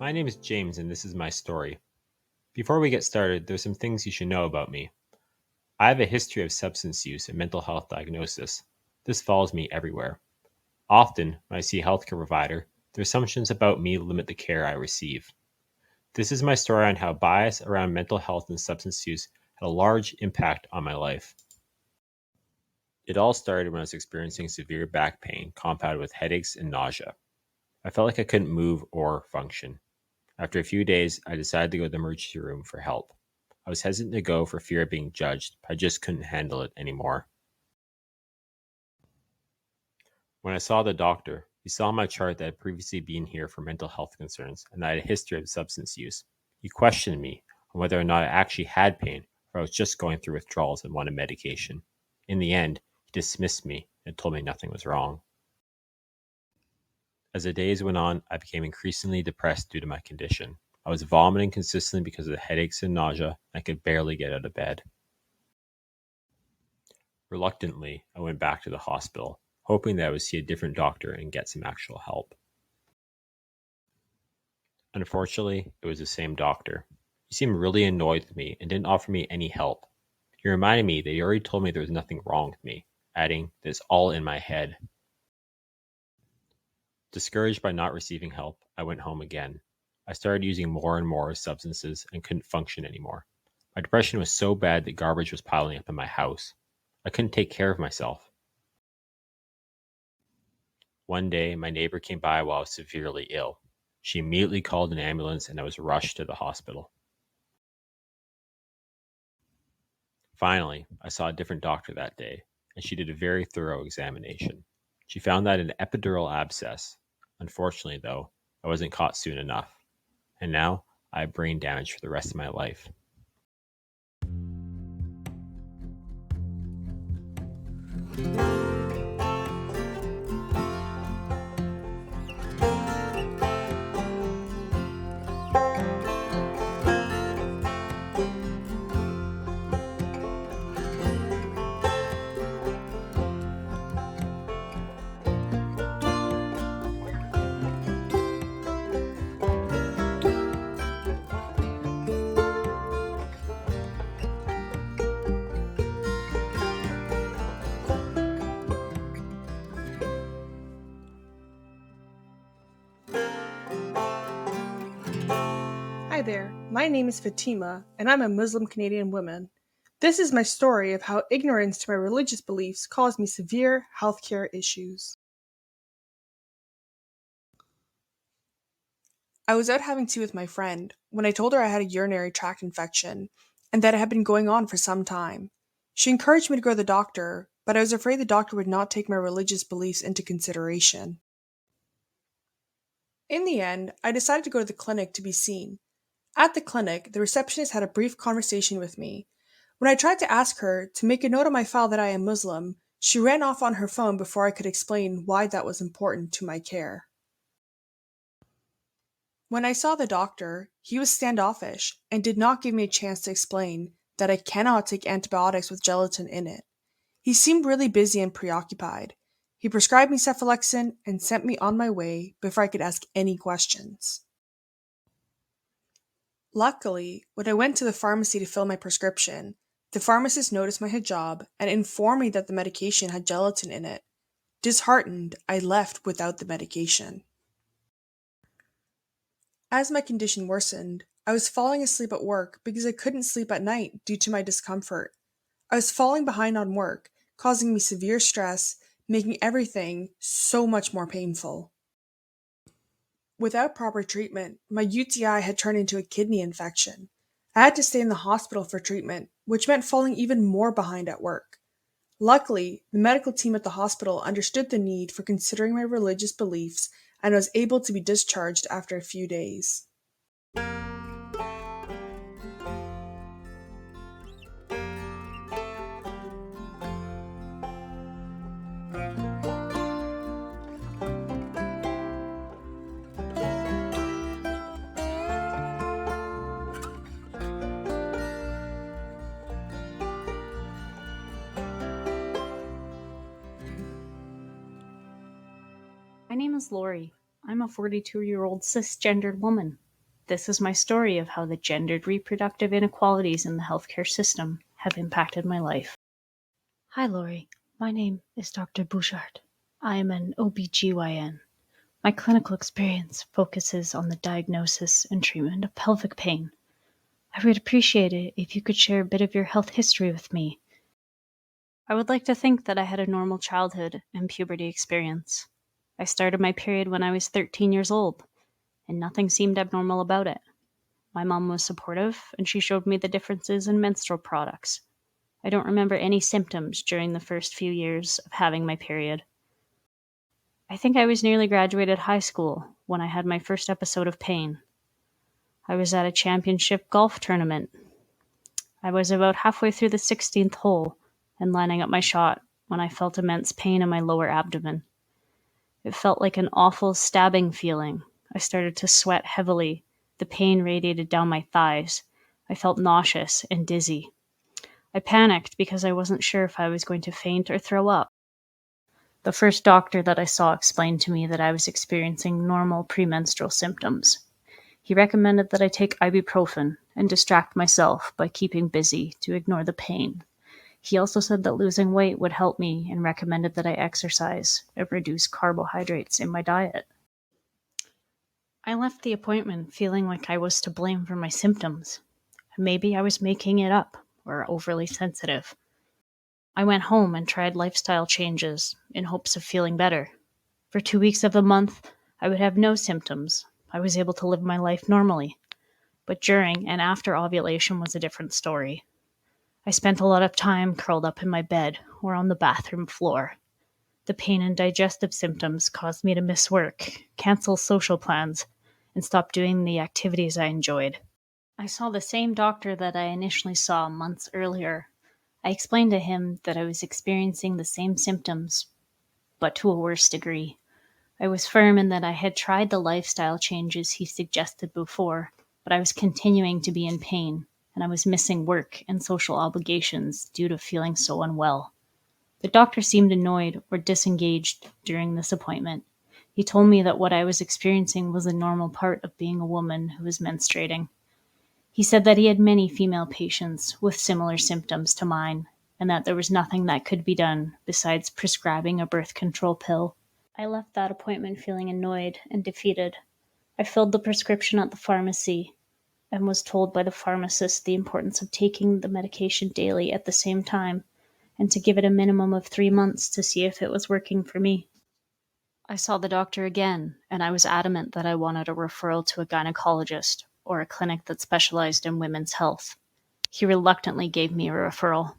My name is James, and this is my story. Before we get started, there's some things you should know about me. I have a history of substance use and mental health diagnosis. This follows me everywhere. Often, when I see a healthcare provider, their assumptions about me limit the care I receive. This is my story on how bias around mental health and substance use had a large impact on my life. It all started when I was experiencing severe back pain compounded with headaches and nausea. I felt like I couldn't move or function. After a few days, I decided to go to the emergency room for help. I was hesitant to go for fear of being judged, but I just couldn't handle it anymore. When I saw the doctor, he saw my chart that I had previously been here for mental health concerns and that I had a history of substance use. He questioned me on whether or not I actually had pain or I was just going through withdrawals and wanted medication. In the end, he dismissed me and told me nothing was wrong. As the days went on, I became increasingly depressed due to my condition. I was vomiting consistently because of the headaches and nausea, and I could barely get out of bed. Reluctantly, I went back to the hospital, hoping that I would see a different doctor and get some actual help. Unfortunately, it was the same doctor. He seemed really annoyed with me and didn't offer me any help. He reminded me that he already told me there was nothing wrong with me, adding that it's all in my head. Discouraged by not receiving help, I went home again. I started using more and more substances and couldn't function anymore. My depression was so bad that garbage was piling up in my house. I couldn't take care of myself. One day, my neighbor came by while I was severely ill. She immediately called an ambulance and I was rushed to the hospital. Finally, I saw a different doctor that day, and she did a very thorough examination. She found that an epidural abscess. Unfortunately, though, I wasn't caught soon enough, and now I have brain damage for the rest of my life. Hi there, my name is Fatima, and I'm a Muslim Canadian woman. This is my story of how ignorance to my religious beliefs caused me severe healthcare issues. I was out having tea with my friend when I told her I had a urinary tract infection and that it had been going on for some time. She encouraged me to go to the doctor, but I was afraid the doctor would not take my religious beliefs into consideration. In the end, I decided to go to the clinic to be seen. At the clinic, the receptionist had a brief conversation with me. When I tried to ask her to make a note on my file that I am Muslim, she ran off on her phone before I could explain why that was important to my care. When I saw the doctor, he was standoffish and did not give me a chance to explain that I cannot take antibiotics with gelatin in it. He seemed really busy and preoccupied. He prescribed me cephalexin and sent me on my way before I could ask any questions. Luckily, when I went to the pharmacy to fill my prescription, the pharmacist noticed my hijab and informed me that the medication had gelatin in it. Disheartened, I left without the medication. As my condition worsened, I was falling asleep at work because I couldn't sleep at night due to my discomfort. I was falling behind on work, causing me severe stress, making everything so much more painful. Without proper treatment, my UTI had turned into a kidney infection. I had to stay in the hospital for treatment, which meant falling even more behind at work. Luckily, the medical team at the hospital understood the need for considering my religious beliefs and was able to be discharged after a few days. My name is Lori. I'm a 42-year-old cisgendered woman. This is my story of how the gendered reproductive inequalities in the healthcare system have impacted my life. Hi, Lori. My name is Dr. Bouchard. I am an OBGYN. My clinical experience focuses on the diagnosis and treatment of pelvic pain. I would appreciate it if you could share a bit of your health history with me. I would like to think that I had a normal childhood and puberty experience. I started my period when I was 13 years old, and nothing seemed abnormal about it. My mom was supportive, and she showed me the differences in menstrual products. I don't remember any symptoms during the first few years of having my period. I think I was nearly graduated high school when I had my first episode of pain. I was at a championship golf tournament. I was about halfway through the 16th hole and lining up my shot when I felt immense pain in my lower abdomen. It felt like an awful stabbing feeling. I started to sweat heavily. The pain radiated down my thighs. I felt nauseous and dizzy. I panicked because I wasn't sure if I was going to faint or throw up. The first doctor that I saw explained to me that I was experiencing normal premenstrual symptoms. He recommended that I take ibuprofen and distract myself by keeping busy to ignore the pain. He also said that losing weight would help me and recommended that I exercise and reduce carbohydrates in my diet. I left the appointment feeling like I was to blame for my symptoms. Maybe I was making it up or overly sensitive. I went home and tried lifestyle changes in hopes of feeling better. For 2 weeks of the month, I would have no symptoms. I was able to live my life normally. But during and after ovulation was a different story. I spent a lot of time curled up in my bed or on the bathroom floor. The pain and digestive symptoms caused me to miss work, cancel social plans, and stop doing the activities I enjoyed. I saw the same doctor that I initially saw months earlier. I explained to him that I was experiencing the same symptoms, but to a worse degree. I was firm in that I had tried the lifestyle changes he suggested before, but I was continuing to be in pain, and I was missing work and social obligations due to feeling so unwell. The doctor seemed annoyed or disengaged during this appointment. He told me that what I was experiencing was a normal part of being a woman who was menstruating. He said that he had many female patients with similar symptoms to mine, and that there was nothing that could be done besides prescribing a birth control pill. I left that appointment feeling annoyed and defeated. I filled the prescription at the pharmacy and was told by the pharmacist the importance of taking the medication daily at the same time and to give it a minimum of 3 months to see if it was working for me. I saw the doctor again, and I was adamant that I wanted a referral to a gynecologist or a clinic that specialized in women's health. He reluctantly gave me a referral.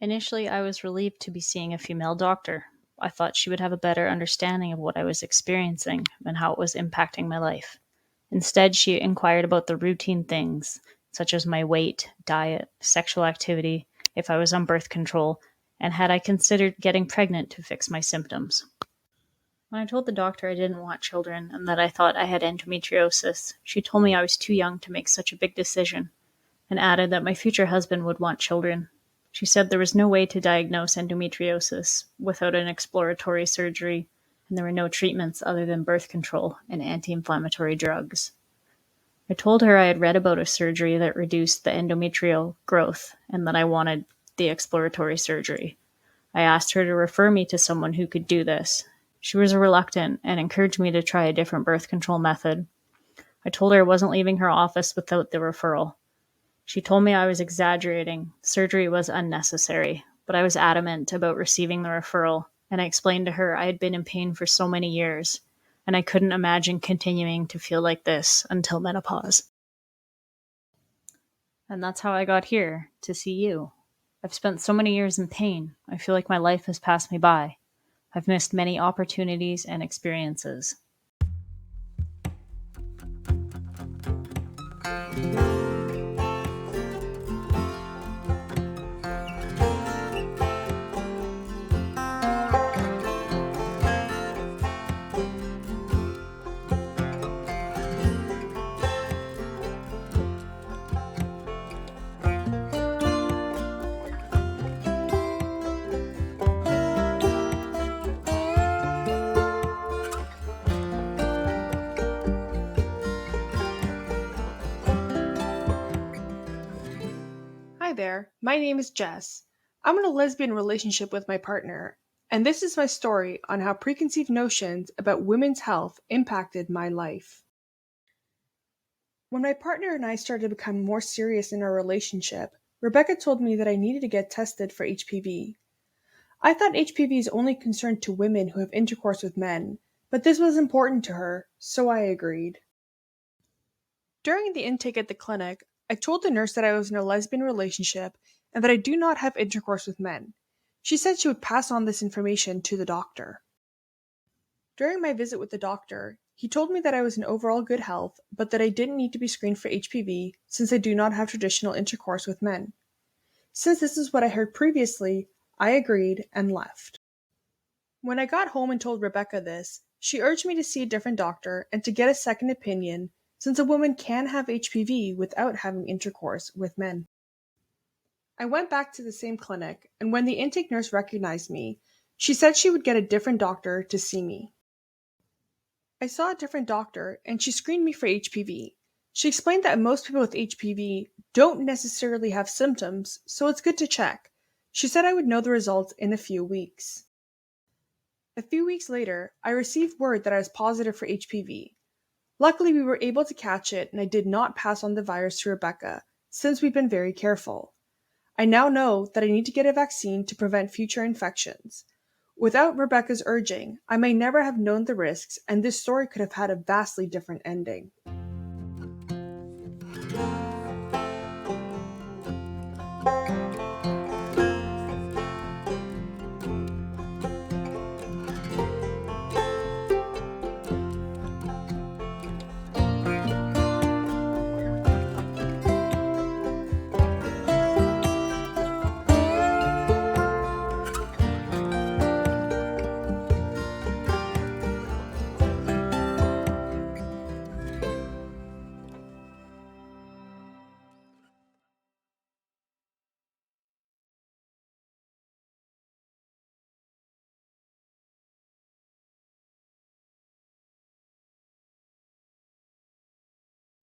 Initially, I was relieved to be seeing a female doctor. I thought she would have a better understanding of what I was experiencing and how it was impacting my life. Instead, she inquired about the routine things, such as my weight, diet, sexual activity, if I was on birth control, and had I considered getting pregnant to fix my symptoms. When I told the doctor I didn't want children and that I thought I had endometriosis, she told me I was too young to make such a big decision, and added that my future husband would want children. She said there was no way to diagnose endometriosis without an exploratory surgery, and there were no treatments other than birth control and anti-inflammatory drugs. I told her I had read about a surgery that reduced the endometrial growth and that I wanted the exploratory surgery. I asked her to refer me to someone who could do this. She was reluctant and encouraged me to try a different birth control method. I told her I wasn't leaving her office without the referral. She told me I was exaggerating. Surgery was unnecessary, but I was adamant about receiving the referral, and I explained to her I had been in pain for so many years, and I couldn't imagine continuing to feel like this until menopause. And that's how I got here, to see you. I've spent so many years in pain, I feel like my life has passed me by. I've missed many opportunities and experiences. there, my name is Jess. I'm in a lesbian relationship with my partner, and this is my story on how preconceived notions about women's health impacted my life. When my partner and I started to become more serious in our relationship, Rebecca told me that I needed to get tested for HPV. I thought HPV is only concerned to women who have intercourse with men, but this was important to her, so I agreed. During the intake at the clinic, I told the nurse that I was in a lesbian relationship and that I do not have intercourse with men. She said she would pass on this information to the doctor. During my visit with the doctor, he told me that I was in overall good health, but that I didn't need to be screened for HPV since I do not have traditional intercourse with men. Since this is what I heard previously, I agreed and left. When I got home and told Rebecca this, she urged me to see a different doctor and to get a second opinion, since a woman can have HPV without having intercourse with men. I went back to the same clinic, and when the intake nurse recognized me, she said she would get a different doctor to see me. I saw a different doctor, and she screened me for HPV. She explained that most people with HPV don't necessarily have symptoms, so it's good to check. She said I would know the results in a few weeks. A few weeks later, I received word that I was positive for HPV. Luckily, we were able to catch it, and I did not pass on the virus to Rebecca, since we've been very careful. I now know that I need to get a vaccine to prevent future infections. Without Rebecca's urging, I may never have known the risks, and this story could have had a vastly different ending.